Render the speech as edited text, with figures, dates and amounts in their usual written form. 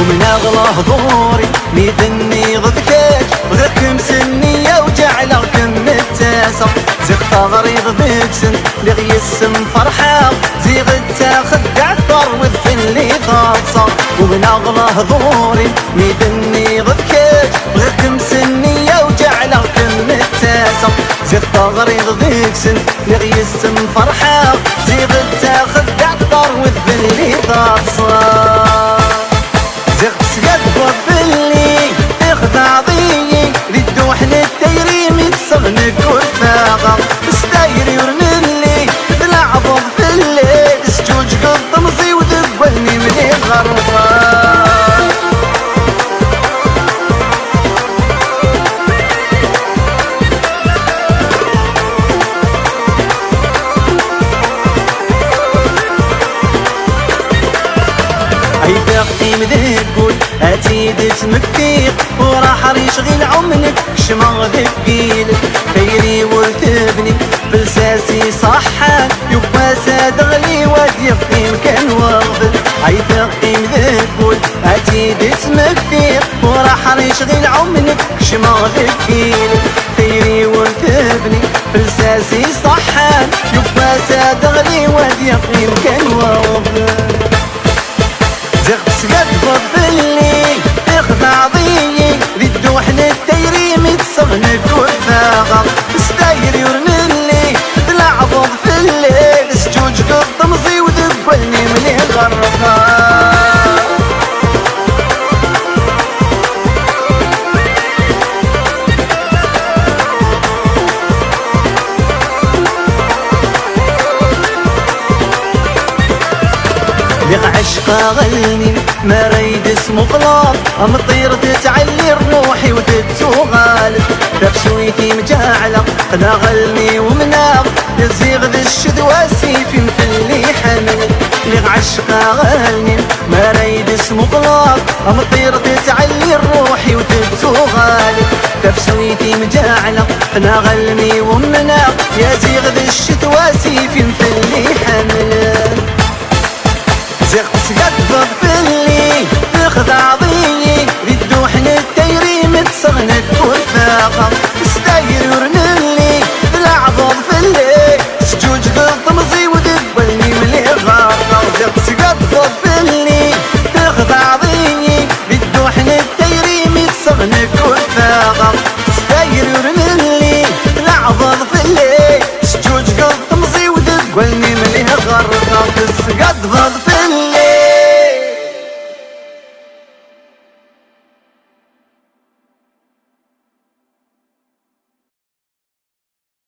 ومن اغلى هضوري ميدني ضدكاك غيرك مسنية وجعلك متاسع زيغ تغريض ذكسن لغيسم فرحة زيغ تاخد عطر وذفلي ضاصة ومن اغلى هضوري ميدني ضدكاك غيرك مسنية وجعلك متاسع زيغ تغريض ذكسن لغيسم فرحة زيغ تاخد عطر وذفلي ضاصة زيغ تسقد بفلي تخدع ضيي للدوح للتيريم يتصغنك وفاقة استايري ورنلي بالعبض في الليل سجوج قد مزي ودبلني من الغربة هيفاقتي مذهبول أتيد تمكيق وراح يشغل عملك شمع ذكيلك خيري وتبني بلساسي صحان يبقى سادغلي وديقتي مكان واغفل هيفاقتي مذهبول أتيد تمكيق وراح يشغل عملك شمع ذكيلك خيري وتبني بلساسي صحان يبقى سادغلي وديقتي مكان واغفل زيغ تسقد بفلي تخدع ضيي للدوح للتيريم يتصغنك وفاقة استايري ورنلي بالعبض في الليل سجوج قد مزي وذبلني من الغرقة لغ عشقا غلني ما ريد اسمه غلط مطير تتعلي روحي وتتغالب تفسويتي مجاعلة انا غلني ومناغ يزيغ ذي الشدوى سيفي مفلي حمل لغ عشقا غلني ما ريد اسمه غلط مطير تتعلي روحي وتتغالب تفسويتي مجاعلة انا غلني ومناغ يزيغ ذي الشدوى سيفي مفلي حمل زيغ تسقد بفلي تخدع ضيي للدوح للتيريم تصغنك وفاقة استاير ورنلي بالعبض في الليل سجوج قد مزي ودبلني من الغرقة زيغ تسقد بفلي تخدع ضيي للدوح للتيريم تصغنك وفاقة استاير ورنلي بالعبض في الليل سجوج قد مزي ودبلني من الغرقة تسقد بفلي